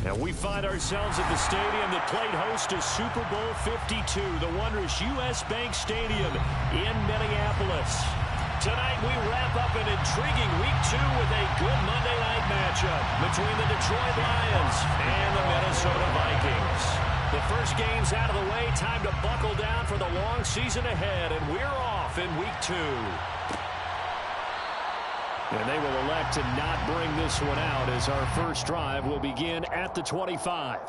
And we find ourselves at the stadium that played host to Super Bowl 52, the wondrous U.S. Bank Stadium in Minneapolis. Tonight we wrap up an intriguing Week 2 with a good Monday night matchup between the Detroit Lions and the Minnesota Vikings. The first game's out of the way, time to buckle down for the long season ahead, and we're off in Week 2. And they will elect to not bring this one out as our first drive will begin at the 25.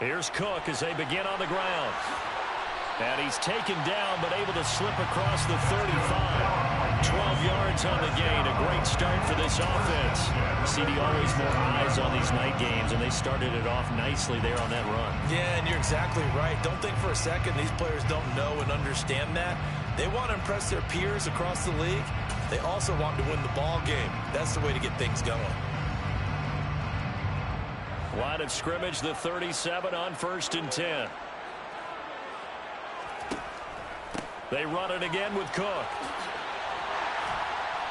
Here's Cook as they begin on the ground. And he's taken down but able to slip across the 35. 12 yards on the gain. A great start for this offense. CD, always more eyes on these night games, and they started it off nicely there on that run. Yeah, and you're exactly right. Don't think for a second these players don't know and understand that. They want to impress their peers across the league. They also want to win the ball game. That's the way to get things going. Line of scrimmage, the 37 on 1st and 10. They run it again with Cook.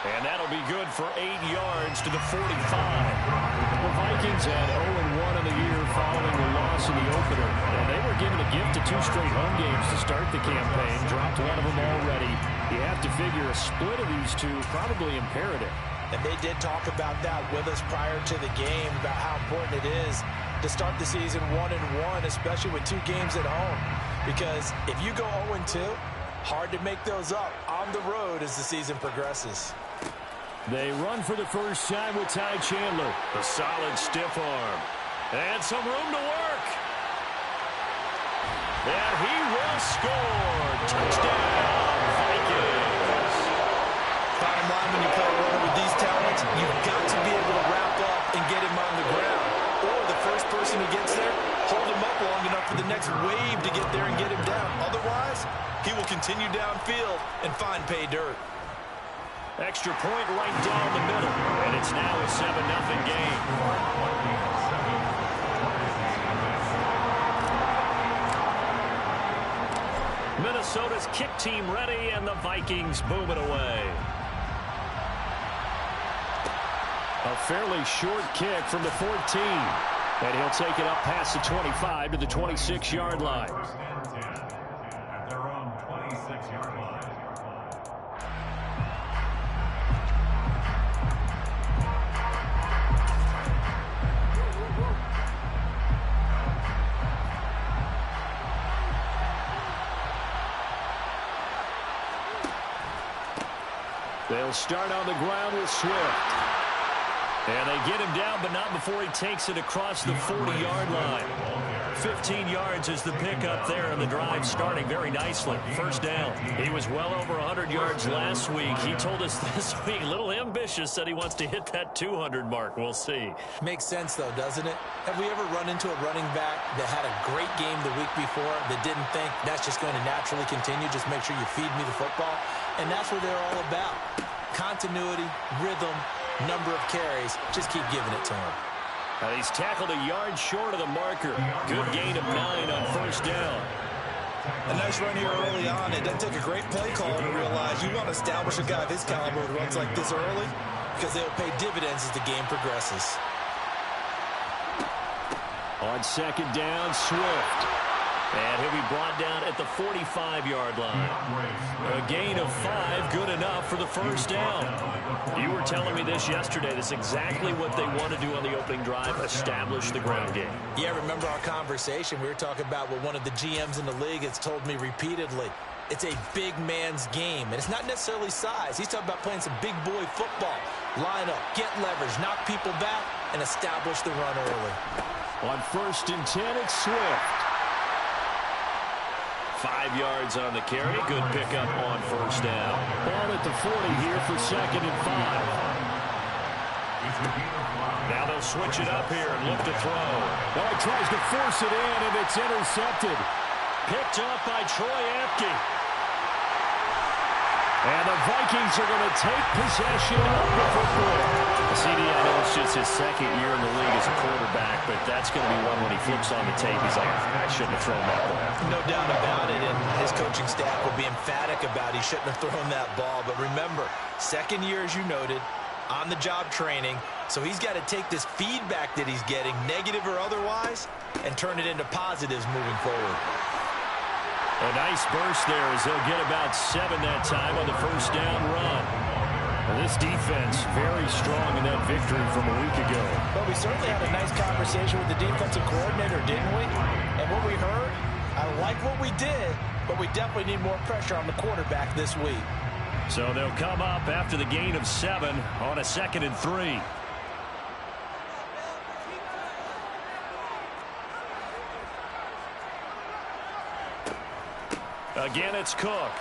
And that'll be good for 8 yards to the 45. The Vikings had 0-1 in the year following the loss in the opener. And they were given a gift of 2 straight home games to start the campaign. Dropped one of them already. You have to figure a split of these two probably imperative. And they did talk about that with us prior to the game, about how important it is to start the season 1-1, especially with 2 games at home. Because if you go 0-2, hard to make those up on the road as the season progresses. They run for the first time with Ty Chandler. A solid stiff arm. And some room to work. And he will score. Touchdown, Vikings. Bottom line, when you play a role with these talents, you've got to be able to wrap up and get him on the ground. Or the first person who gets there, hold him up long enough for the next wave to get there and get him down. Otherwise, he will continue downfield and find pay dirt. Extra point right down the middle. And it's now a 7-0 game. Minnesota's kick team ready, and the Vikings boom it away. A fairly short kick from the 14. And he'll take it up past the 25 to the 26-yard line. At their own 26-yard line. They'll start on the ground with Swift. And they get him down, but not before he takes it across the 40-yard line. 15 yards is the pickup there, and the drive starting very nicely. First down. He was well over 100 yards last week. He told us this week, a little ambitious, said he wants to hit that 200 mark. We'll see. Makes sense, though, doesn't it? Have we ever run into a running back that had a great game the week before that didn't think that's just going to naturally continue? Just make sure you feed me the football. And that's what they're all about. Continuity, rhythm, number of carries. Just keep giving it to him. He's tackled a yard short of the marker. Good gain of 9 on first down. A nice run here early on. It doesn't take a great play caller to realize you want to establish a guy of his caliber who runs like this early because they'll pay dividends as the game progresses. On second down, Swift. And he'll be brought down at the 45-yard line. A gain of 5, good enough for the first down. You were telling me this yesterday. That's exactly what they want to do on the opening drive, establish the ground game. Yeah, remember our conversation? We were talking about what one of the GMs in the league has told me repeatedly. It's a big man's game, and it's not necessarily size. He's talking about playing some big boy football. Line up, get leverage, knock people back, and establish the run early. On first and 10, it's Swift. 5 yards on the carry. Good pickup on first down. Ball at the 40 here for 2nd and 5. Now they'll switch it up here and look to throw. Oh, he tries to force it in, and it's intercepted. Picked up by Troy Apke. And the Vikings are going to take possession of the football. CD, I know it's just his 2nd year in the league as a quarterback, but that's going to be one when he flips on the tape. He's like, I shouldn't have thrown that ball. No doubt about it, and his coaching staff will be emphatic about he shouldn't have thrown that ball. But remember, 2nd year, as you noted, on-the-job training, so he's got to take this feedback that he's getting, negative or otherwise, and turn it into positives moving forward. A nice burst there as they'll get about 7 that time on the first down run. Well, this defense very strong in that victory from a week ago. But we certainly had a nice conversation with the defensive coordinator, didn't we? And what we heard, I like what we did, but we definitely need more pressure on the quarterback this week. So they'll come up after the gain of 7 on a 2nd and 3. Again, it's Cook.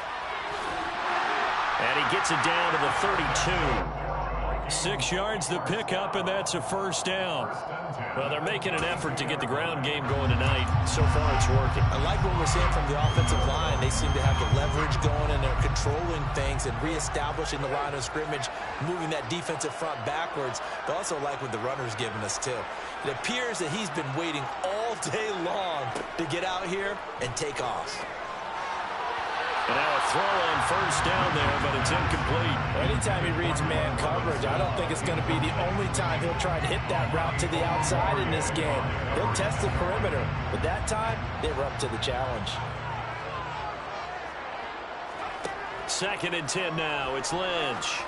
And he gets it down to the 32. 6 yards the pickup, and that's a first down. Well, they're making an effort to get the ground game going tonight. So far, it's working. I like what we're seeing from the offensive line. They seem to have the leverage going, and they're controlling things and reestablishing the line of scrimmage, moving that defensive front backwards. But also like what the runner's giving us, too. It appears that he's been waiting all day long to get out here and take off. And now a throw on first down there, but it's incomplete. Anytime he reads man coverage, I don't think it's going to be the only time he'll try to hit that route to the outside in this game. He'll test the perimeter, but that time, they were up to the challenge. 2nd and 10 now. It's Lynch.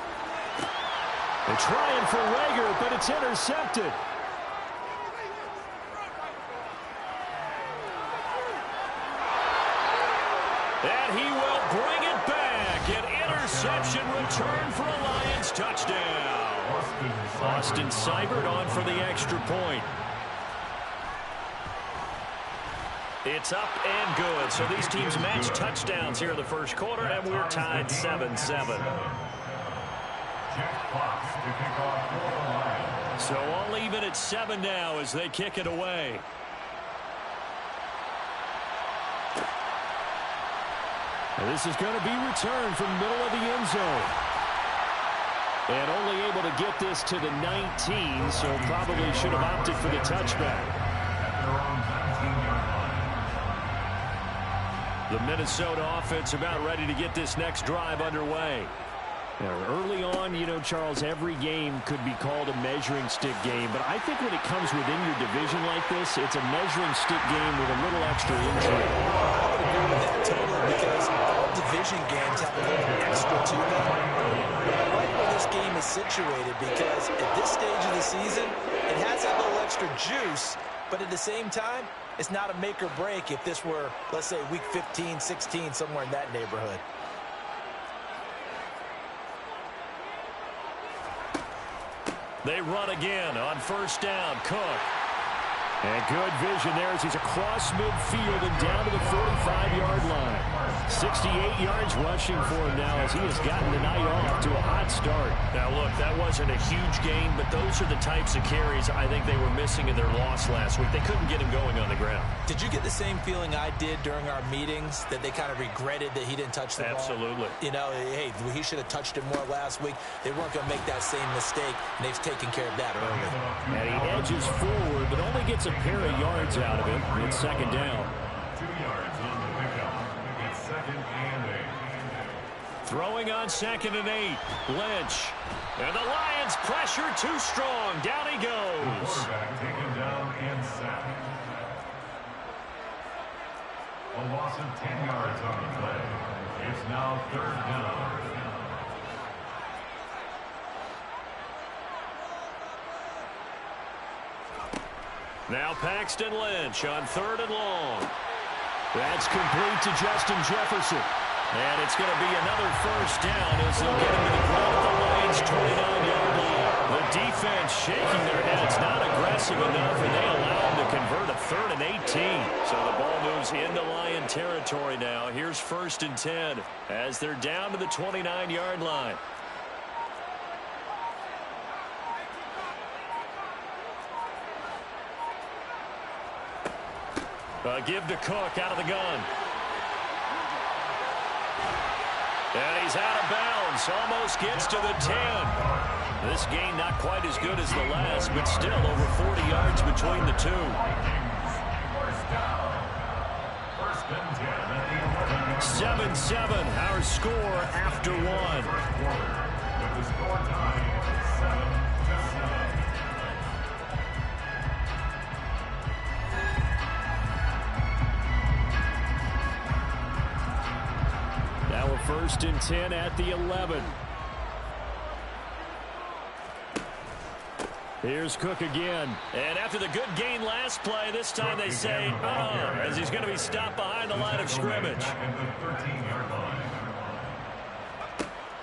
They're trying for Reagor, but it's intercepted. And he will bring it back. An interception return for a Lions touchdown. Austin Seibert on for the extra point. It's up and good. So these teams match touchdowns here in the first quarter, and we're tied 7-7. So all even at 7 now as they kick it away. And this is going to be returned from the middle of the end zone. And only able to get this to the 19, so probably should have opted for the touchback. The Minnesota offense about ready to get this next drive underway. Early on, you know, Charles, every game could be called a measuring stick game. But I think when it comes within your division like this, it's a measuring stick game with a little extra intrigue. I would agree with that totally because all division games have a little extra to them. But I like where this game is situated because at this stage of the season, it has that little extra juice. But at the same time, it's not a make or break if this were, let's say, week 15, 16, somewhere in that neighborhood. They run again on first down. Cook. And good vision there as he's across midfield and down to the 45-yard line. 68 yards rushing for him now as he has gotten the night off to a hot start. Now, look, that wasn't a huge game, but those are the types of carries I think they were missing in their loss last week. They couldn't get him going on the ground. Did you get the same feeling I did during our meetings, that they kind of regretted that he didn't touch the ball? Absolutely. You know, hey, he should have touched it more last week. They weren't going to make that same mistake, and they've taken care of that early. And he edges forward, but only gets a pair of yards out of it. It's second down. 2 yards on the pickup. It's 2nd and 8. Throwing on 2nd and 8. Lynch. And the Lions pressure too strong. Down he goes. Quarterback taken down and sacked. A loss of 10 yards on the play. It's now 3rd down. Now Paxton Lynch on 3rd and long. That's complete to Justin Jefferson. And it's going to be another first down as they'll get him to the ground at the Lions' 29-yard line. The defense shaking their heads, not aggressive enough, and they allow him to convert a 3rd and 18. So the ball moves into Lion territory now. Here's 1st and 10 as they're down to the 29-yard line. Give to Cook out of the gun. And he's out of bounds. Almost gets to the 10. This gain not quite as good as the last, but still over 40 yards between the two. 7-7, our score after one. With the score tied 7-7. Now a 1st and 10 at the 11. Here's Cook again. And after the good gain last play, this time they say, as he's going to be stopped behind the line of scrimmage.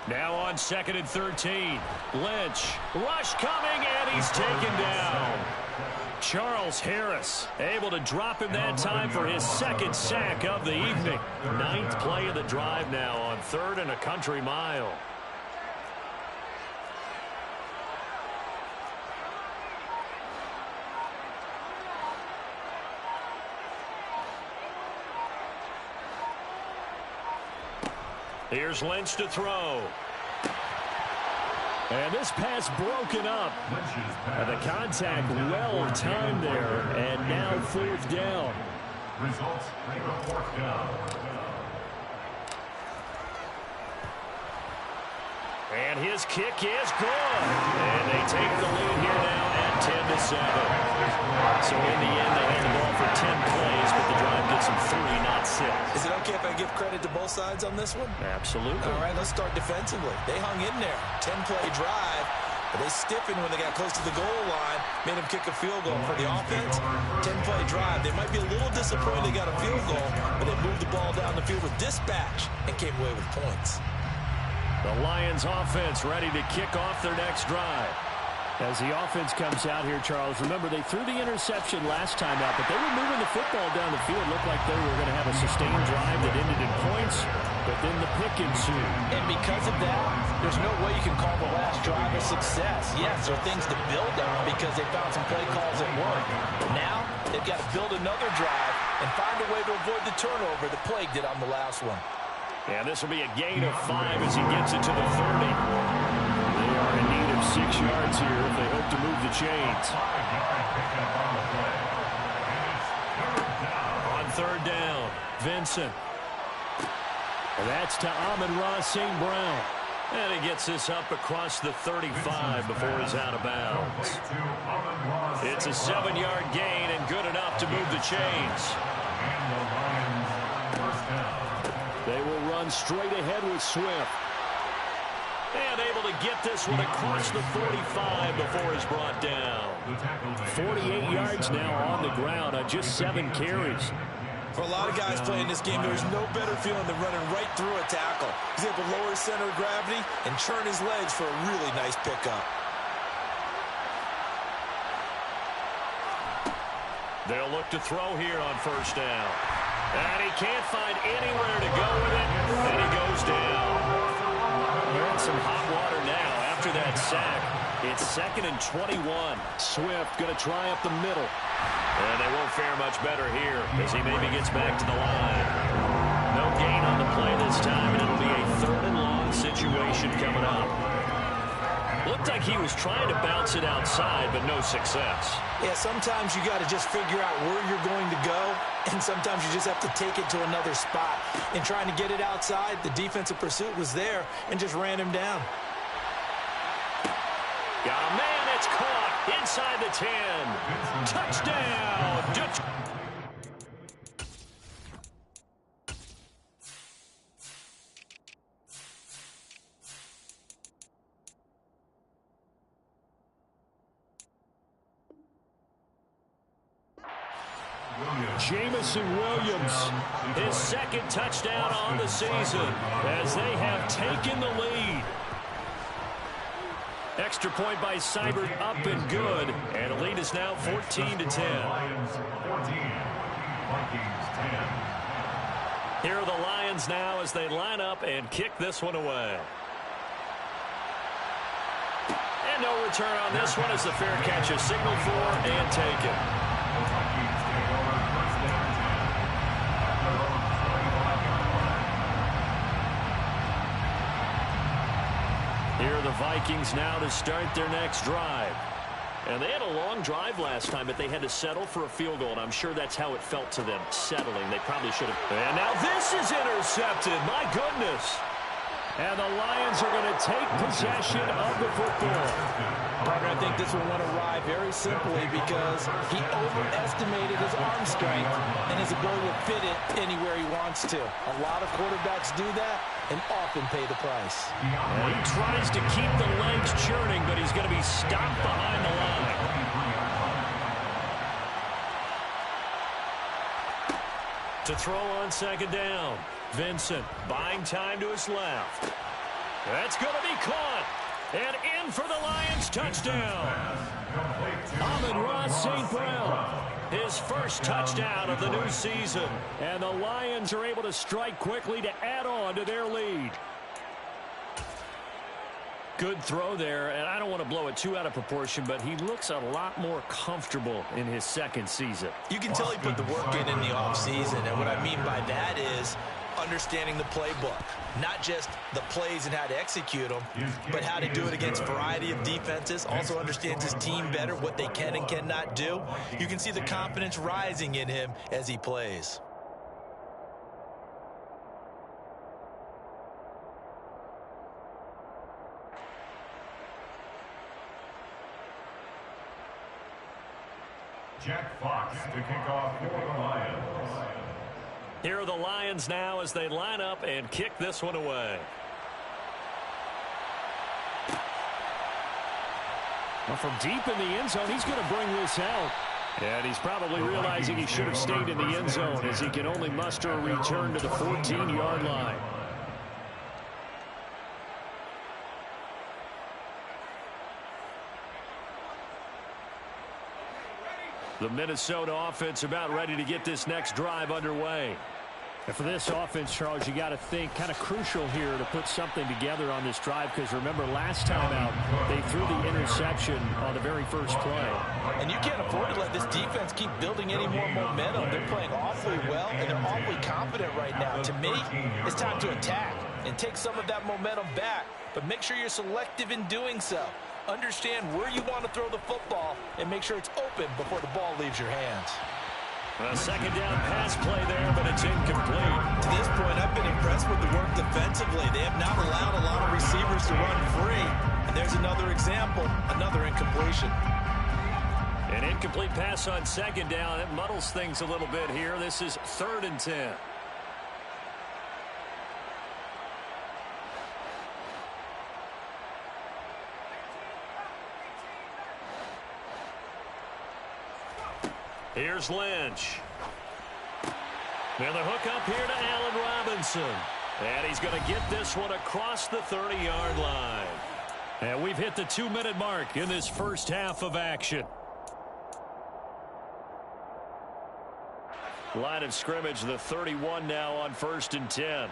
Now on 2nd and 13. Lynch. Rush coming, and he's taken down. Charles Harris able to drop him that time for his 2nd sack of the evening. 9th play of the drive now on 3rd and a country mile. Here's Lynch to throw. And this pass broken up. The contact well timed there. And now 4th down. Results, 4th down. And his kick is good. And they take the lead here now at 10-7. So in the end, they had the ball for 10 plays, but the drive gets them 3, not 6. Is it okay if I give credit to both sides on this one? Absolutely. All right, let's start defensively. They hung in there. 10-play drive, but they stiffened when they got close to the goal line, made them kick a field goal. For the offense, 10-play drive. They might be a little disappointed they got a field goal, but they moved the ball down the field with dispatch and came away with points. The Lions offense ready to kick off their next drive. As the offense comes out here, Charles, remember they threw the interception last time out, but they were moving the football down the field. Looked like they were going to have a sustained drive that ended in points, but then the pick ensued. And because of that, there's no way you can call the last drive a success. Yes, there are things to build on because they found some play calls that worked. But now they've got to build another drive and find a way to avoid the turnover the Plague did on the last one. And this will be a gain of 5 as he gets it to the 30. They are in need of 6 yards here if they hope to move the chains. On 3rd down, Vincent. And that's to Amon-Ra St. Brown. And he gets this up across the 35 before he's out of bounds. It's a 7-yard gain and good enough to move the chains. They will run straight ahead with Swift. And able to get this one across the 45 before he's brought down. 48 yards now on the ground on just 7 carries. For a lot of guys playing this game, there's no better feeling than running right through a tackle. He's able to lower his center of gravity and churn his legs for a really nice pickup. They'll look to throw here on 1st down. And he can't find anywhere to go with it, and he goes down. They're in some hot water now after that sack. It's 2nd and 21. Swift going to try up the middle. And they won't fare much better here as he maybe gets back to the line. No gain on the play this time, and it'll be a 3rd and long situation coming up. Looked like he was trying to bounce it outside, but no success. Yeah, sometimes you got to just figure out where you're going to go, and sometimes you just have to take it to another spot. In trying to get it outside, the defensive pursuit was there and just ran him down. Got a man, it's caught inside the 10. Touchdown, Dutch. Jameson Williams, his 2nd touchdown on the season as they have taken the lead. Extra point by Seibert, up and good. And the lead is now 14-10. Lions 14, Vikings 10. Here are the Lions now as they line up and kick this one away. And no return on this one as the fair catch is signaled for and taken. The Vikings take over first down 10 at their own 25-yard line. Here are the Vikings now to start their next drive. And they had a long drive last time, but they had to settle for a field goal, and I'm sure that's how it felt to them, settling. They probably should have. And now this is intercepted. My goodness. And the Lions are going to take possession of the football. Parker, I think this one went awry very simply because he overestimated his arm strength and his ability to fit it anywhere he wants to. A lot of quarterbacks do that and often pay the price. And he tries to keep the legs churning, but he's going to be stopped behind the line. To throw on second down. Vincent buying time to his left. That's going to be caught. And in for the Lions touchdown. Amon-Ra St. Brown. His first touchdown of the new season. And the Lions are able to strike quickly to add on to their lead. Good throw there, and I don't want to blow it too out of proportion, but he looks a lot more comfortable in his second season. You can tell he put the work in the offseason, and what I mean by that is understanding the playbook. Not just the plays and how to execute them, but how to do it against a variety of defenses. Also understands his team better, what they can and cannot do. You can see the confidence rising in him as he plays. Jack Fox to kick off for the Lions. Here are the Lions now as they line up and kick this one away. Well, from deep in the end zone, he's going to bring this out. And he's probably realizing he should have stayed in the end zone as he can only muster a return to the 14-yard line. The Minnesota offense about ready to get this next drive underway. And for this offense, Charles, you got to think kind of crucial here to put something together on this drive, because remember last time out they threw the interception on the very first play. And you can't afford to let this defense keep building any more momentum. They're playing awfully well, and they're awfully confident right now. To me, it's time to attack and take some of that momentum back, but make sure you're selective in doing so. Understand where you want to throw the football and make sure it's open before the ball leaves your hands. A second down pass play there, but it's incomplete. To this point, I've been impressed with the work defensively. They have not allowed a lot of receivers to run free. And there's another example, another incompletion. An incomplete pass on second down. It muddles things a little bit here. This is 3rd and 10. Here's Lynch. And the hook up here to Allen Robinson. And he's going to get this one across the 30-yard line. And we've hit the 2-minute mark in this first half of action. Line of scrimmage, the 31 now on 1st and 10.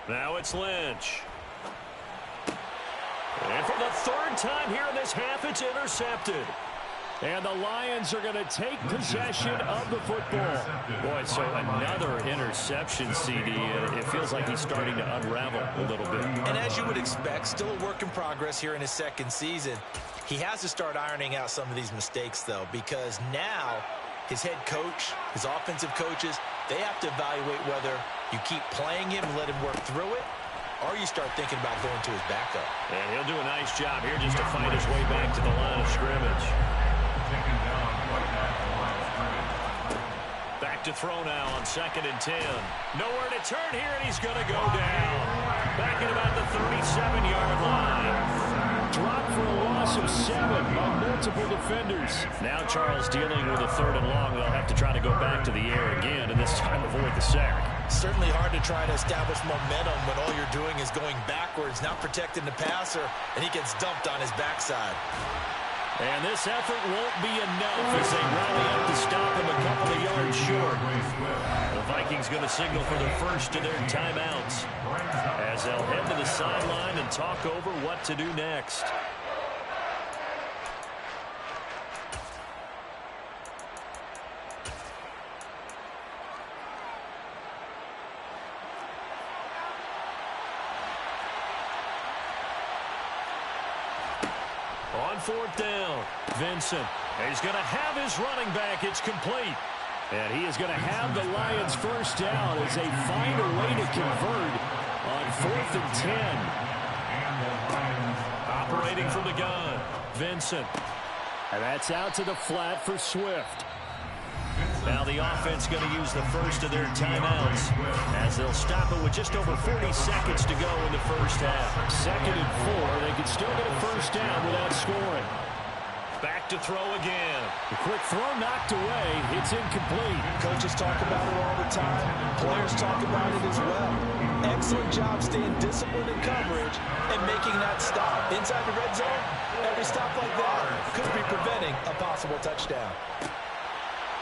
Now it's Lynch. And for the 3rd time here in this half, it's intercepted. And the Lions are going to take possession of the football. Boy, so another interception, CD. It feels like he's starting to unravel a little bit. And as you would expect, still a work in progress here in his second season. He has to start ironing out some of these mistakes, though, because now his head coach, his offensive coaches, they have to evaluate whether you keep playing him and let him work through it, or you start thinking about going to his backup. And he'll do a nice job here just to find his way back to the line of scrimmage. Taken down right at the line of scrimmage. Back to throw now on 2nd and 10. Nowhere to turn here, and he's going to go down. Back at about the 37-yard line. Drop for a loss loss of 7 on multiple defenders. Now Charles dealing with a 3rd and long. They'll have to try to go back to the air again, and this time avoid the sack. Certainly hard to try to establish momentum when all you're doing is going backwards, not protecting the passer, and he gets dumped on his backside. And this effort won't be enough as they rally up to stop him a couple of yards short. The Vikings going to signal for the first of their timeouts as they'll head to the sideline and talk over what to do next. On 4th down, Vincent. He's going to have his running back. It's complete. And he is going to have the Lions first down as they find a way to convert on 4th and 10. Operating from the gun, Vincent. And that's out to the flat for Swift. Now the offense going to use the first of their timeouts as they'll stop it with just over 40 seconds to go in the first half. 2nd and 4. They can still get a first down without scoring. Back to throw again. The quick throw knocked away. It's incomplete. Coaches talk about it all the time. Players talk about it as well. Excellent job staying disciplined in coverage and making that stop. Inside the red zone, every stop like that could be preventing a possible touchdown.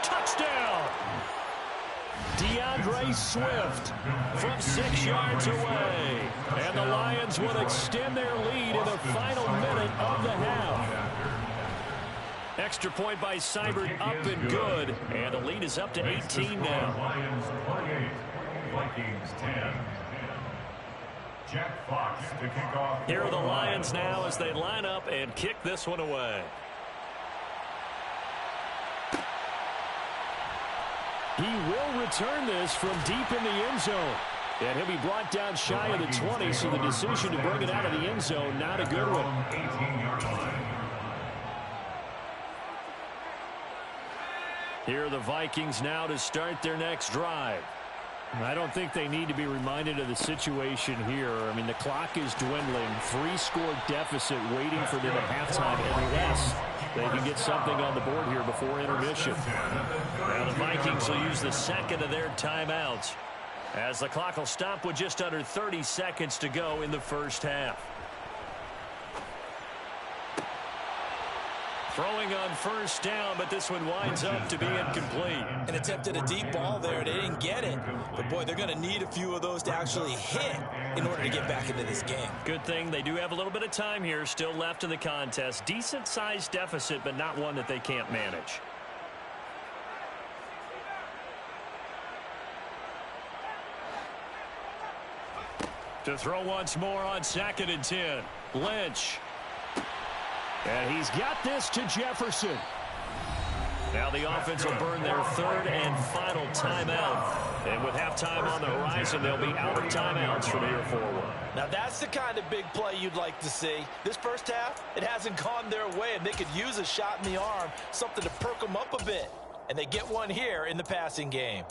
Touchdown! DeAndre Swift from 6 yards away. And the Lions will extend their lead in the final minute of the half. Extra point by Seibert up and good. And the lead is up to 18 now. Lions 28, Vikings 10. Jack Fox to kick off. Here are the Lions now as they line up and kick this one away. He will return this from deep in the end zone. And he'll be brought down shy of the 20, so the decision to bring it out of the end zone, not a good one. 18-yard line. Here are the Vikings now to start their next drive. I don't think they need to be reminded of the situation here. I mean, the clock is dwindling. 3-score deficit waiting for them at halftime unless they can get something on the board here before intermission. Now the Vikings will use the second of their timeouts as the clock will stop with just under 30 seconds to go in the first half. Throwing on first down, but this one winds up to be incomplete. And attempted a deep ball there. They didn't get it. But, boy, they're going to need a few of those to actually hit in order to get back into this game. Good thing they do have a little bit of time here still left in the contest. Decent-sized deficit, but not one that they can't manage. To throw once more on 2nd and 10. Lynch. And he's got this to Jefferson. Now the offense will burn their 3rd and final timeout. And with halftime on the horizon, they'll be out of timeouts from here forward. Now that's the kind of big play you'd like to see. This first half, it hasn't gone their way, and they could use a shot in the arm, something to perk them up a bit. And they get one here in the passing game.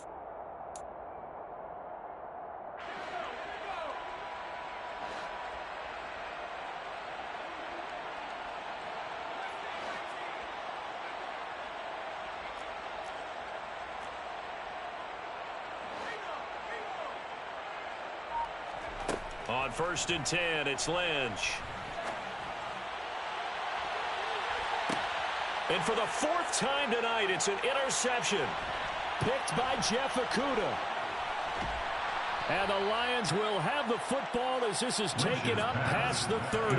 On 1st and 10, it's Lynch. And for the 4th time tonight, it's an interception. Picked by Jeff Okudah. And the Lions will have the football as this is taken up past the 30.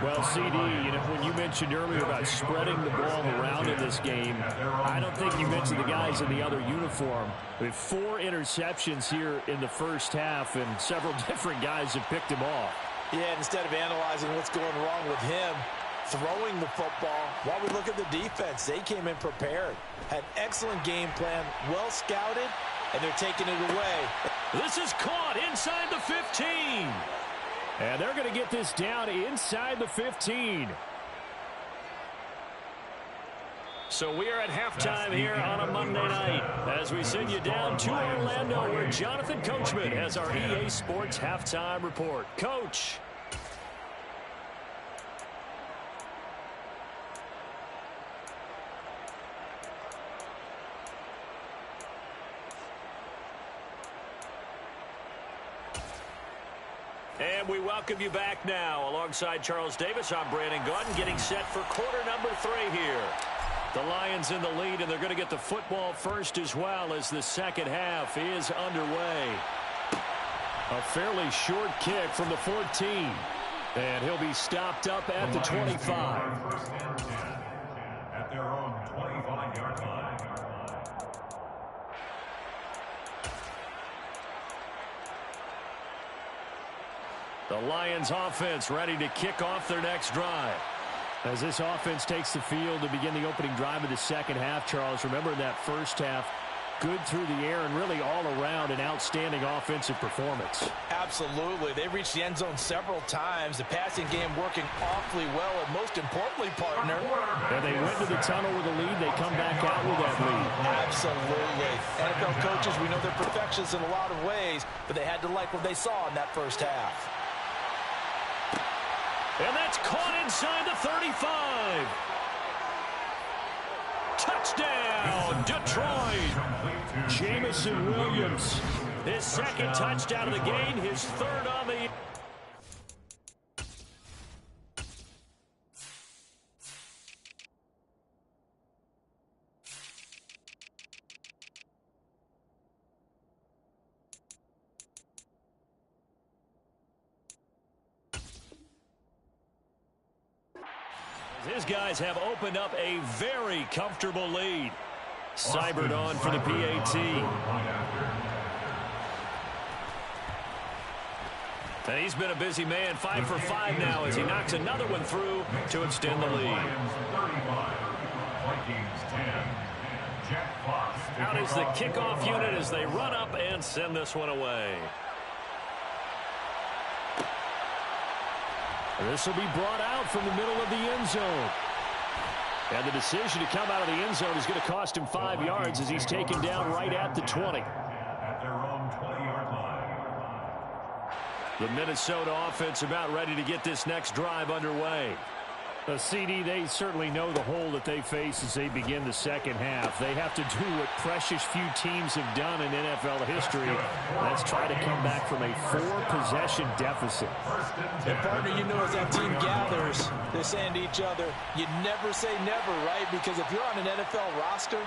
Well, CD, when you mentioned earlier about spreading the ball around in this game, I don't think you mentioned the guys in the other uniform. With 4 interceptions here in the first half, and several different guys have picked him off. Yeah, instead of analyzing what's going wrong with him, throwing the football, while we look at the defense, they came in prepared. Had excellent game plan, well scouted, and they're taking it away. This is caught inside the 15. And they're going to get this down inside the 15. So we are at halftime here on a Monday night as we send you down to Orlando where Jonathan Coachman has our EA Sports Halftime Report. Coach. And we welcome you back now. Alongside Charles Davis, I'm Brandon Gaudin, getting set for quarter number 3 here. The Lions in the lead, and they're going to get the football first as well as the second half is underway. A fairly short kick from the 14. And he'll be stopped up at the 25. First and 10 at their own 25-yard line. The Lions offense ready to kick off their next drive. As this offense takes the field to begin the opening drive of the second half, Charles, remember in that first half, good through the air and really all around an outstanding offensive performance. Absolutely. They reached the end zone several times. The passing game working awfully well, and most importantly, partner. And they went to the tunnel with a lead. They come back out with that lead. Absolutely. NFL coaches, we know they're perfectionists in a lot of ways, but they had to like what they saw in that first half. And that's caught inside the 35. Touchdown, Detroit. Jameson Williams. His second touchdown of the game, his third on the... His guys have opened up a very comfortable lead. Seibert on for the PAT. And he's been a busy man, 5 for 5 now as he knocks another one through to extend the lead. Out is the kickoff unit as they run up and send this one away. This will be brought out from the middle of the end zone. And the decision to come out of the end zone is going to cost him 5 yards as he's taken down right at the 20. At their own 20-yard line. The Minnesota offense about ready to get this next drive underway. CD, they certainly know the hole that they face as they begin the second half. They have to do what precious few teams have done in NFL history. Let's try to come back from a 4-possession deficit. And partner, you know, as that team gathers, they're saying to each other, you never say never, right? Because if you're on an NFL roster,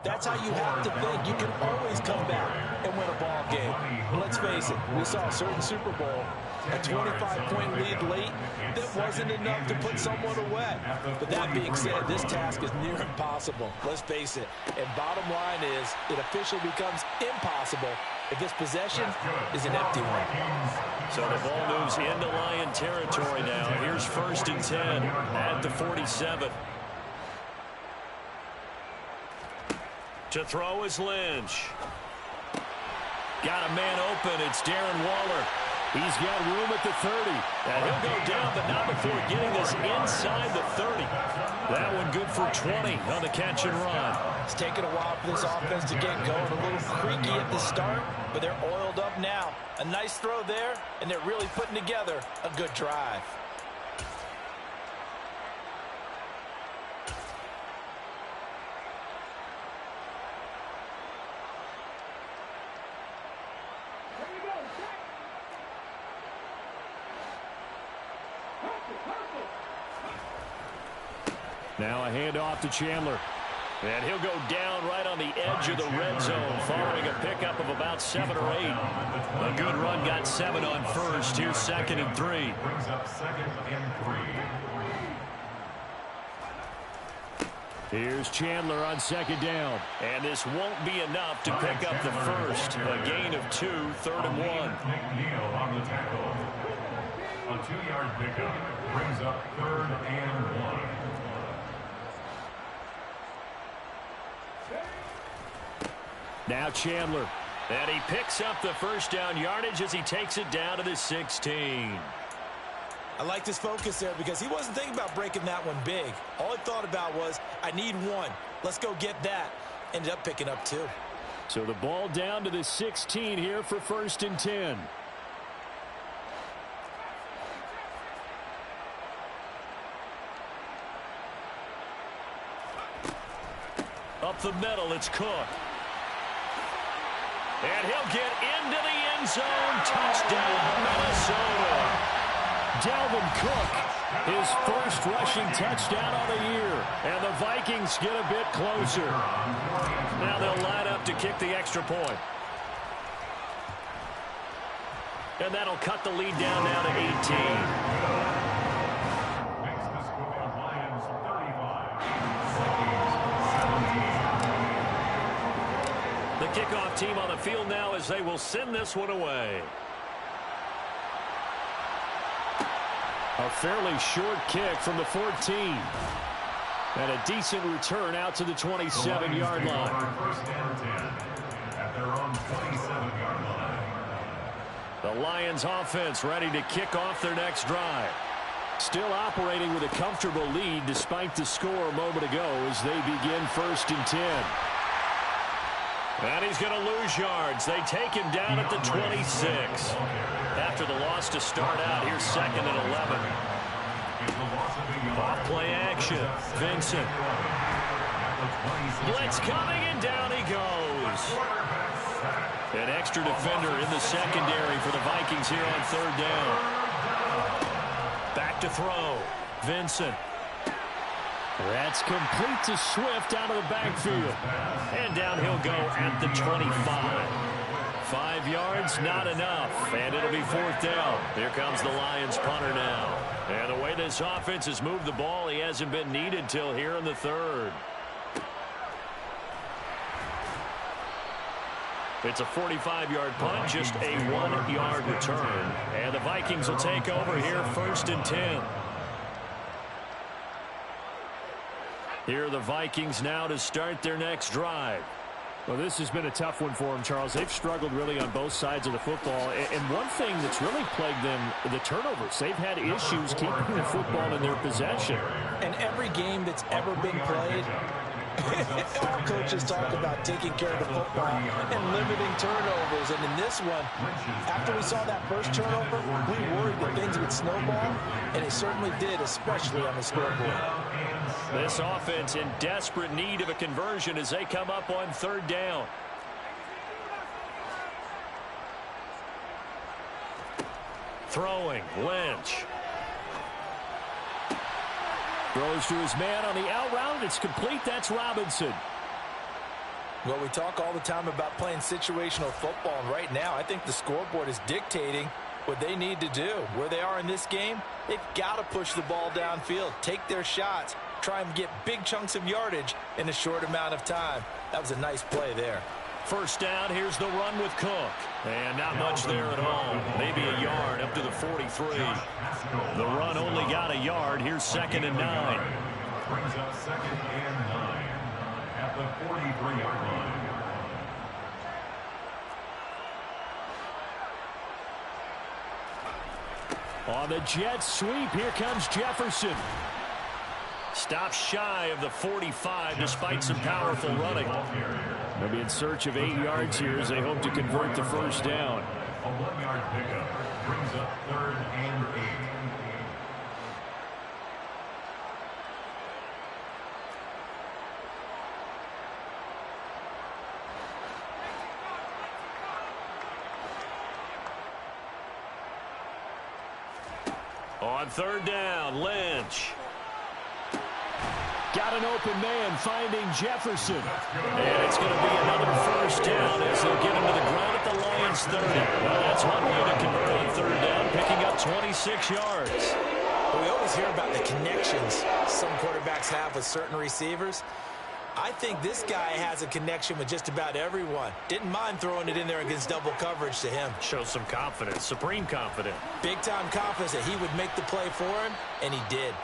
that's how you have to think. You can always come back and win a ball game. But let's face it, we saw a certain Super Bowl, a 25-point lead late, that wasn't enough to put someone away. But that being said, this task is near impossible. Let's face it. And bottom line is, it officially becomes impossible if this possession is an empty one. So the ball moves into Lion territory now. Here's 1st and 10 at the 47. To throw is Lynch. Got a man open. It's Darren Waller. He's got room at the 30. And he'll go down, but not before getting this inside the 30. That one good for 20 on the catch and run. It's taken a while for this offense to get going. A little creaky at the start, but they're oiled up now. A nice throw there, and they're really putting together a good drive. Now a handoff to Chandler. And he'll go down right on the edge of the red zone following a pickup of about 7 or 8. A good run got 7 on first. Here's 2nd and 3. Brings up 2nd and 3. Here's Chandler on 2nd down. And this won't be enough to pick up the first. A gain of 2, 3rd and 1. McNeil on the tackle. A 2-yard pickup brings up 3rd and 1. Now Chandler. And he picks up the first down yardage as he takes it down to the 16. I liked his focus there because he wasn't thinking about breaking that one big. All he thought about was, I need 1. Let's go get that. Ended up picking up 2. So the ball down to the 16 here for 1st and 10. Up the middle, it's Cook. And he'll get into the end zone. Touchdown, Minnesota. Dalvin Cook, his first rushing touchdown of the year. And the Vikings get a bit closer. Now they'll line up to kick the extra point. And that'll cut the lead down now to 18. Makes the score Lions 35. The kickoff team on the field now as they will send this one away. A fairly short kick from the 14. And a decent return out to the 27-yard line. First down 10 at their own 27-yard line. The Lions offense ready to kick off their next drive. Still operating with a comfortable lead despite the score a moment ago as they begin 1st and 10. And he's going to lose yards. They take him down at the 26. After the loss to start out, here's 2nd and 11. Off play action. Vincent. Blitz coming, and down he goes. An extra defender in the secondary for the Vikings here on 3rd down. Back to throw. Vincent. That's complete to Swift out of the backfield. And down he'll go at the 25. 5 yards, not enough. And it'll be 4th down. Here comes the Lions punter now. And the way this offense has moved the ball, he hasn't been needed till here in the 3rd. It's a 45-yard punt, just a 1-yard return. And the Vikings will take over here 1st and 10. Here are the Vikings now to start their next drive. Well, this has been a tough one for them, Charles. They've struggled really on both sides of the football. And one thing that's really plagued them, the turnovers. They've had issues keeping the football in their possession. And every game that's ever been played, all coaches talk about taking care of the football and limiting turnovers. And in this one, after we saw that first turnover, we worried that things would snowball, and it certainly did, especially on the scoreboard. This offense in desperate need of a conversion as they come up on 3rd down. Throwing, Lynch. Throws to his man on the out route. It's complete. That's Robinson. Well, we talk all the time about playing situational football, and right now I think the scoreboard is dictating what they need to do. Where they are in this game, they've got to push the ball downfield, take their shots, try and get big chunks of yardage in a short amount of time. That was a nice play there. 1st down, here's the run with Cook. And not much there at all. Maybe a yard up to the 43. The run only got a yard. Here's 2nd and 9. Brings up 2nd and 9 at the 43-yard line. On the jet sweep, here comes Jefferson. Stops shy of the 45 despite some powerful running. They'll be in search of 8 yards here as they hope to convert the 1st down. A 1-yard pickup brings up 3rd and 8. On 3rd down, Lynch. Got an open man finding Jefferson. And it's going to be another 1st down as they'll get him to the ground at the Lions 30. Well, that's one way to convert on 3rd down, picking up 26 yards. We always hear about the connections some quarterbacks have with certain receivers. I think this guy has a connection with just about everyone. Didn't mind throwing it in there against double coverage to him. Shows some confidence, supreme confidence. Big-time confidence that he would make the play for him, and he did.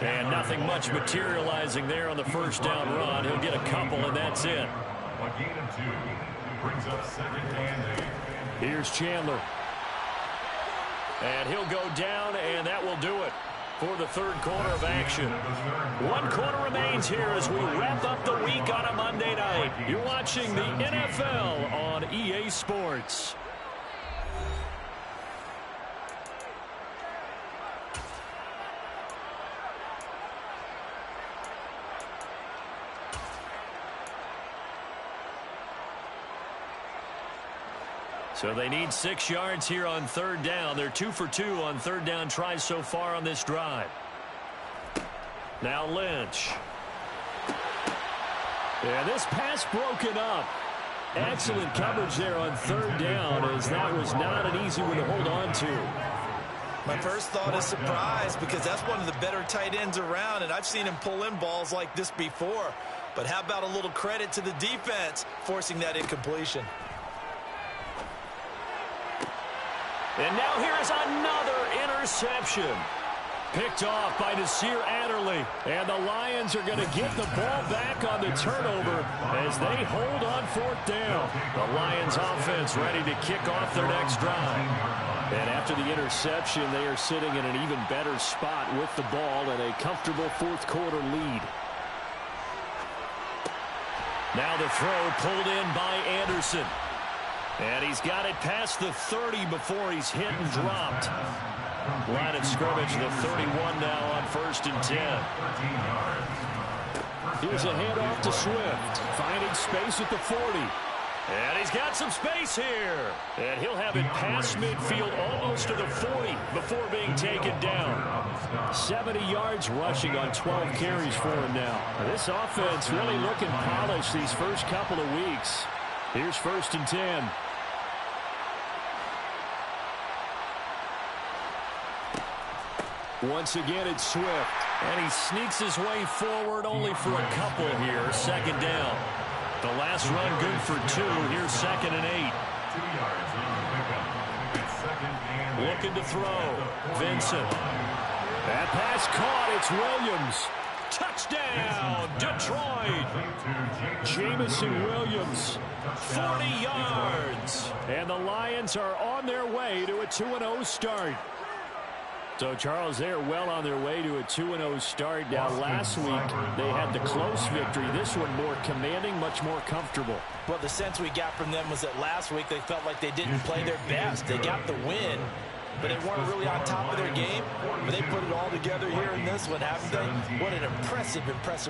And nothing much materializing there on the 1st down run. He'll get a couple, and that's it. A gain of 2 brings up 2nd and 8. Here's Chandler. And he'll go down, and that will do it for the 3rd quarter of action. 1 quarter remains here as we wrap up the week on a Monday night. You're watching the NFL on EA Sports. So they need 6 yards here on third down. They're 2 for 2 on third down tries so far on this drive. Now Lynch. Yeah, this pass broken up. Excellent coverage there on third down, as that was not an easy one to hold on to. My first thought is surprise, because that's one of the better tight ends around, and I've seen him pull in balls like this before. But how about a little credit to the defense forcing that incompletion? And now here is another interception. Picked off by Nasir Adderley. And the Lions are going to get the ball back on the turnover as they hold on fourth down. The Lions offense ready to kick off their next drive. And after the interception, they are sitting in an even better spot with the ball and a comfortable fourth quarter lead. Now the throw pulled in by Anderson. And he's got it past the 30 before he's hit and dropped. Line of scrimmage, the 31 now on 1st and 10. Here's a handoff to Swift, finding space at the 40. And he's got some space here. And he'll have it past midfield almost to the 40 before being taken down. 70 yards rushing on 12 carries for him now. This offense really looking polished these first couple of weeks. Here's 1st and 10. Once again, it's Swift. And he sneaks his way forward only for a couple here. 2nd down. The last run good for 2. Here's 2nd and 8. 2 yards on the pickup. It's 2nd and 8. Looking to throw. Vincent. That pass caught. It's Williams. Touchdown, Detroit. Jamison Williams. 40 yards. And the Lions are on their way to a 2-0 start. So, Charles, they are well on their way to a 2-0 start. Now, last week, they had the close victory. This one more commanding, much more comfortable. Well, the sense we got from them was that last week they felt like they didn't play their best. They got the win, but they weren't really on top of their game. But they put it all together here in this one, haven't they? What an impressive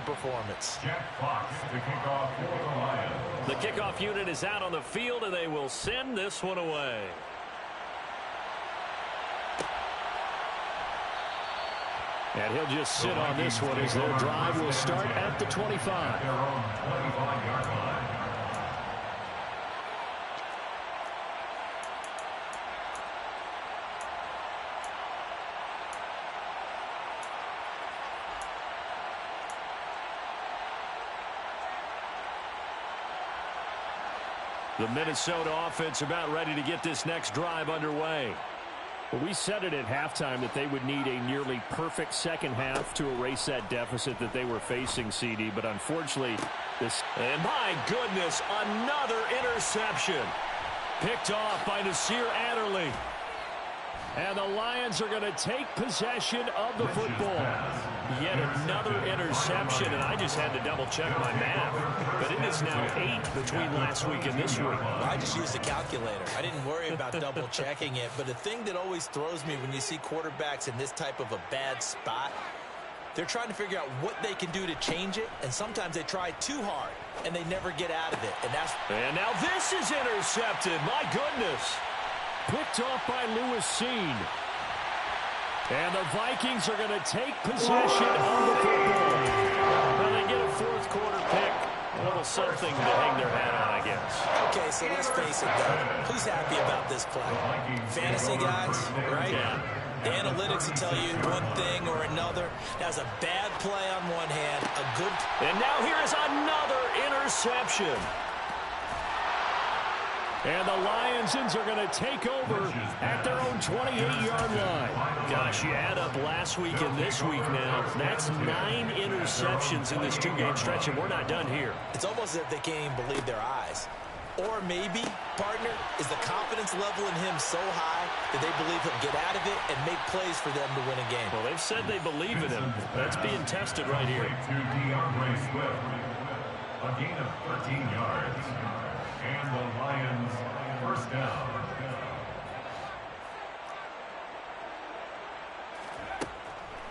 performance. Jack Fox to kick off for the Lions. The kickoff unit is out on the field, and they will send this one away. And he'll just sit on this one as their drive will start at the 25. Their own 25-yard line. The Minnesota offense about ready to get this next drive underway. Well, we said it at halftime that they would need a nearly perfect second half to erase that deficit that they were facing, CD. But unfortunately, this... And my goodness, another interception. Picked off by Nasir Adderley. And the Lions are going to take possession of the football. Yet another interception, and I just had to double-check my math. But it is now 8 between last week and this week. Well, I just used a calculator. I didn't worry about double-checking it. But the thing that always throws me when you see quarterbacks in this type of a bad spot, they're trying to figure out what they can do to change it, and sometimes they try too hard, and they never get out of it. And now this is intercepted. My goodness. Picked off by Lewis Cine. And the Vikings are going to take possession of the football. Well, they get a fourth quarter pick. A little something to hang their hat on, I guess. Okay, so let's face it, though. Who's happy about this play? Fantasy guys, right? Yeah. The analytics will tell you one thing or another. That was a bad play on one hand, a good... And now here is another interception. And the Lions are going to take over at their own 28-yard line. Gosh, you add up last week and this week now. That's 9 interceptions in this 2-game stretch, and we're not done here. It's almost as if they can't even believe their eyes. Or maybe, partner, is the confidence level in him so high that they believe he'll get out of it and make plays for them to win a game. Well, they've said they believe in him. That's being tested right here. To DeAndre Swift. A gain of 13 yards. And the Lions first down.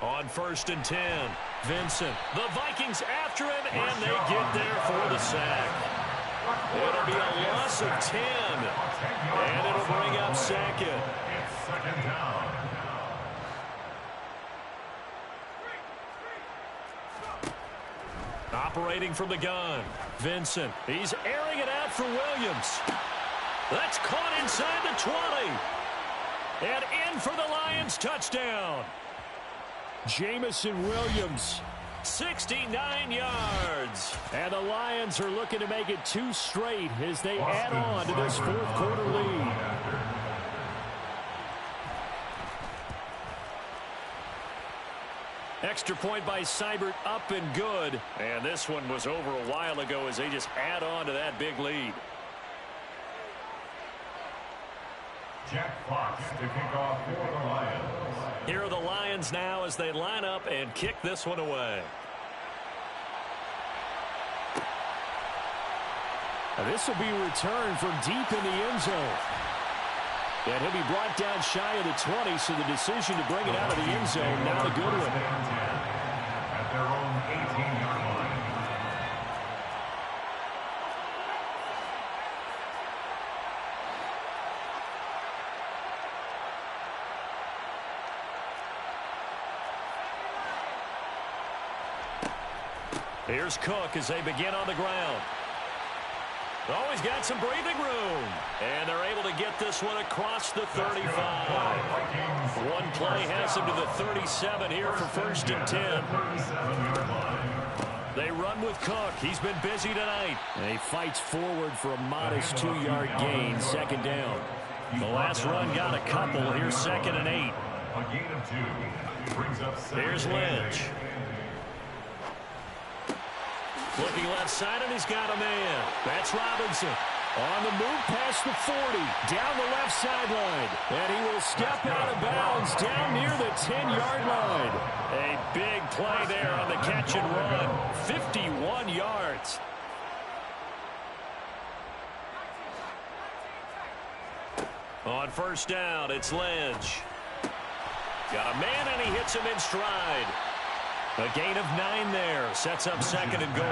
On 1st and 10, Vincent. The Vikings after him, and they get there for the sack. It'll be a loss of 10. And it'll bring up second. It's second down. Operating from the gun, Vincent. He's airing it out for Williams. That's caught inside the 20. And in for the Lions touchdown. Jamison Williams. 69 yards. And the Lions are looking to make it 2 straight as they add on to this fourth quarter lead. Extra point by Seibert, up and good. And this one was over a while ago as they just add on to that big lead. Jack Fox to kick off for the Lions. Here are the Lions now as they line up and kick this one away. Now this will be returned from deep in the end zone. And he'll be brought down shy of the 20, so the decision to bring it out of the end zone, not a good one. At their own 18-yard line. Here's Cook as they begin on the ground. Always got some breathing room. And they're able to get this one across the 35. One play has them to the 37 here for first and 10. They run with Cook. He's been busy tonight. And he fights forward for a modest 2-yard gain, second down. The last run got a couple. Here's second and 8. A gain of 2 brings up Here's Lynch. Looking left side, and he's got a man. That's Robinson. On the move past the 40, down the left sideline. And he will step out of bounds down near the 10-yard line. A big play there on the catch and run. 51 yards. On first down, it's Lynch. Got a man, and he hits him in stride. A gain of 9 there. Sets up second and goal.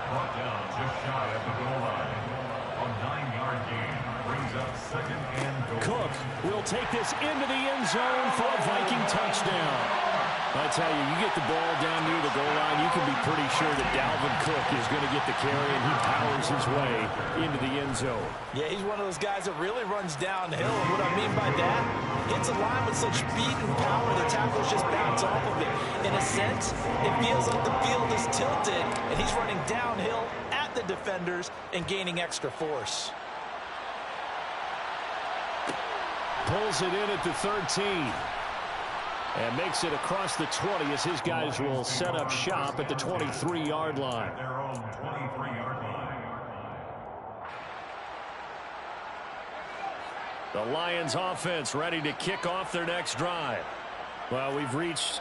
Brought down just shy of the goal line. A 9-yard gain brings up second and goal. Cook will take this into the end zone for a Viking touchdown. I tell you, you get the ball down near the goal line, you can be pretty sure that Dalvin Cook is going to get the carry, and he powers his way into the end zone. Yeah, he's one of those guys that really runs downhill. And what I mean by that, hits a line with such speed and power, the tackles just bounce off of it. In a sense, it feels like the field is tilted, and he's running downhill at the defenders and gaining extra force. Pulls it in at the 13. And makes it across the 20 as his guys will set up shop at the 23-yard line. Their own 23-yard line. The Lions offense ready to kick off their next drive. Well, we've reached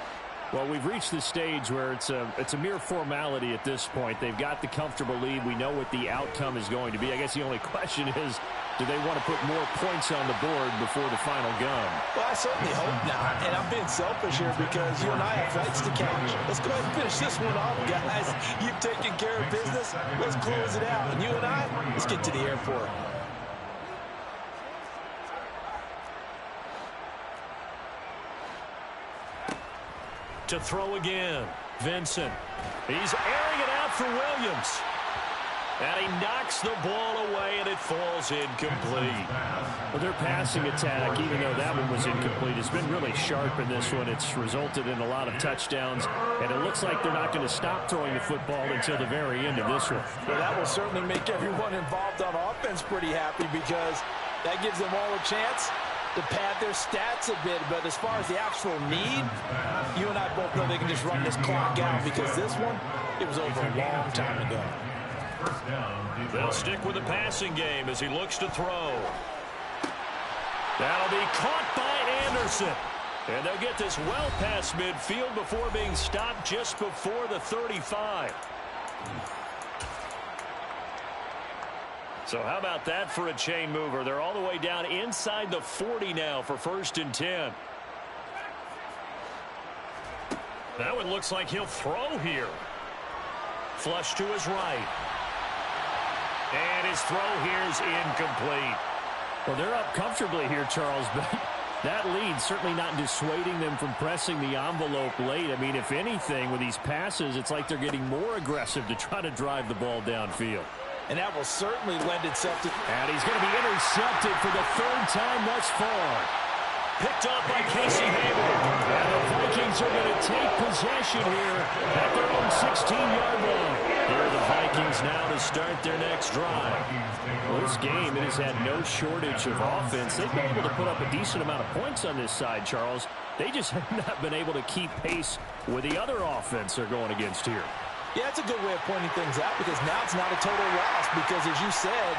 the stage where it's a mere formality at this point. They've got the comfortable lead. We know what the outcome is going to be. I guess the only question is, do they want to put more points on the board before the final gun? Well, I certainly hope not. And I'm being selfish here because you and I have flights to catch. Let's go ahead and finish this one off, guys. You've taken care of business. Let's close it out. And you and I, let's get to the airport. To throw again, Vincent. He's airing it out for Williams. And he knocks the ball away, and it falls incomplete. Well, their passing attack, even though that one was incomplete, has been really sharp in this one. It's resulted in a lot of touchdowns, and it looks like they're not going to stop throwing the football until the very end of this one. Well, that will certainly make everyone involved on offense pretty happy because that gives them all a chance to pad their stats a bit. But as far as the actual need, you and I both know they can just run this clock out because this one, it was over a long time ago. They'll stick with the passing game as he looks to throw. That'll be caught by Anderson. And they'll get this well past midfield before being stopped just before the 35. So how about that for a chain mover? They're all the way down inside the 40 now for first and 10. That one looks like he'll throw here. Flush to his right. And his throw here is incomplete. Well, they're up comfortably here, Charles, but that lead certainly not dissuading them from pressing the envelope late. I mean, if anything, with these passes, it's like they're getting more aggressive to try to drive the ball downfield. And that will certainly lend itself to... And he's going to be intercepted for the third time thus far. Picked off by Casey Hayward. And the Vikings are going to take possession here at their own 16-yard line. Here are the Vikings now to start their next drive. Well, this game, it has had no shortage of offense. They've been able to put up a decent amount of points on this side, Charles. They just have not been able to keep pace with the other offense they're going against here. Yeah, that's a good way of pointing things out because now it's not a total loss because, as you said,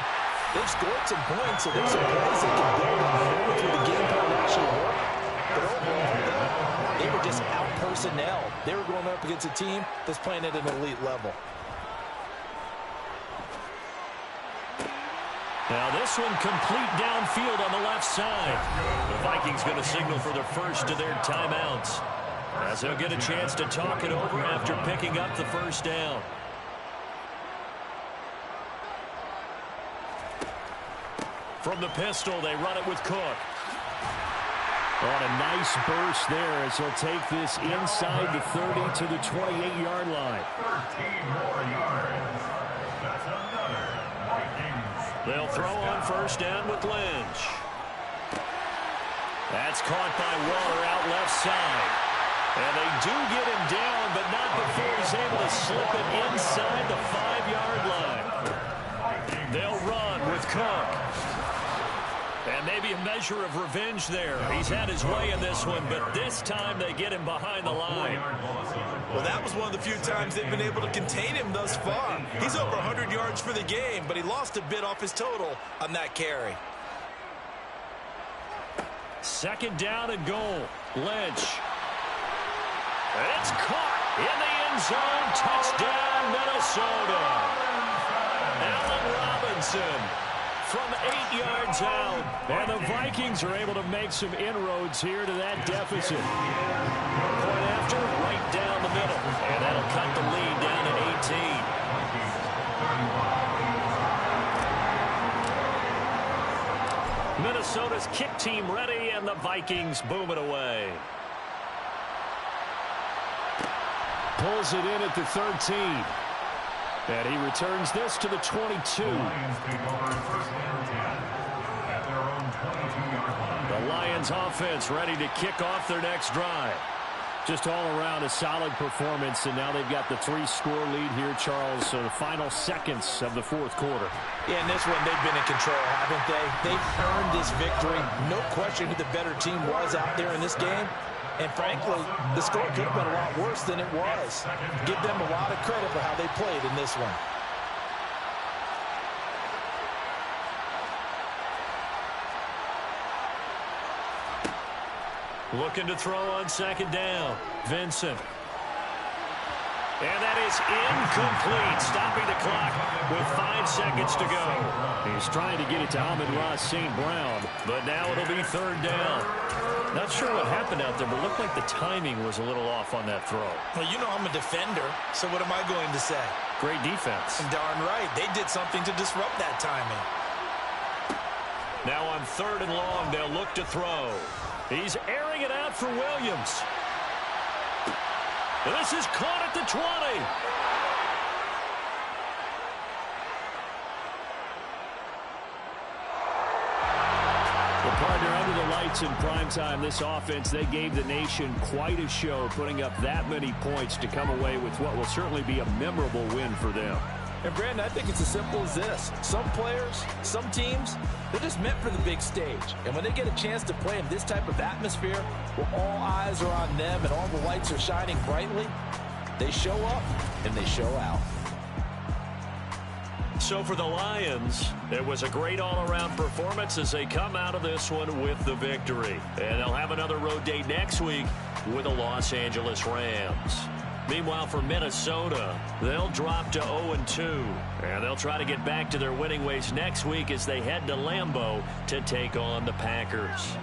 they've scored some points, so there's some plays they can build on through the game plan actually work. But overall, they were just out-personnel. They were going up against a team that's playing at an elite level. Now this one complete downfield on the left side. The Vikings going to signal for the first of their timeouts, as they'll get a chance to talk it over after picking up the first down. From the pistol, they run it with Cook. On a nice burst there as he'll take this inside the 30 to the 28-yard line. 13 more yards. That's another Vikings. They'll throw on first down with Lynch. That's caught by Waller out left side. And they do get him down, but not before he's able to slip it inside the 5-yard line. They'll run with Cook. And maybe a measure of revenge there. He's had his way in this one, but this time they get him behind the line. Well, that was one of the few times they've been able to contain him thus far. He's over 100 yards for the game, but he lost a bit off his total on that carry. Second down and goal. Lynch. It's caught in the end zone. Touchdown, Minnesota. Allen Robinson from 8 yards out. And the Vikings are able to make some inroads here to that deficit. Point after, right down the middle. And that'll cut the lead down to 18. Minnesota's kick team ready, and the Vikings boom it away. Pulls it in at the 13. And he returns this to the 22. The Lions take over first and 10 at their own 22-yard line. The Lions offense ready to kick off their next drive. Just all around a solid performance, and now they've got the 3-score lead here, Charles. So the final seconds of the fourth quarter. Yeah, in this one, they've been in control, haven't they? They've earned this victory. No question who the better team was out there in this game. And frankly, the score could have been a lot worse than it was. Give them a lot of credit for how they played in this one. Looking to throw on second down. Vincent. And that is incomplete, stopping the clock with 5 seconds to go. He's trying to get it to Amon-Ra St. Brown, but now it'll be third down. Not sure what happened out there, but looked like the timing was a little off on that throw. Well, you know I'm a defender, so what am I going to say? Great defense. Darn right. They did something to disrupt that timing. Now on third and long, they'll look to throw. He's airing it out for Williams. This is caught at the 20. The partner under the lights in primetime, this offense, they gave the nation quite a show, putting up that many points to come away with what will certainly be a memorable win for them. And Brandon, I think it's as simple as this. Some players, some teams, they're just meant for the big stage. And when they get a chance to play in this type of atmosphere, where all eyes are on them and all the lights are shining brightly, they show up and they show out. So for the Lions, it was a great all-around performance as they come out of this one with the victory. And they'll have another road day next week with the Los Angeles Rams. Meanwhile, for Minnesota, they'll drop to 0-2. And they'll try to get back to their winning ways next week as they head to Lambeau to take on the Packers.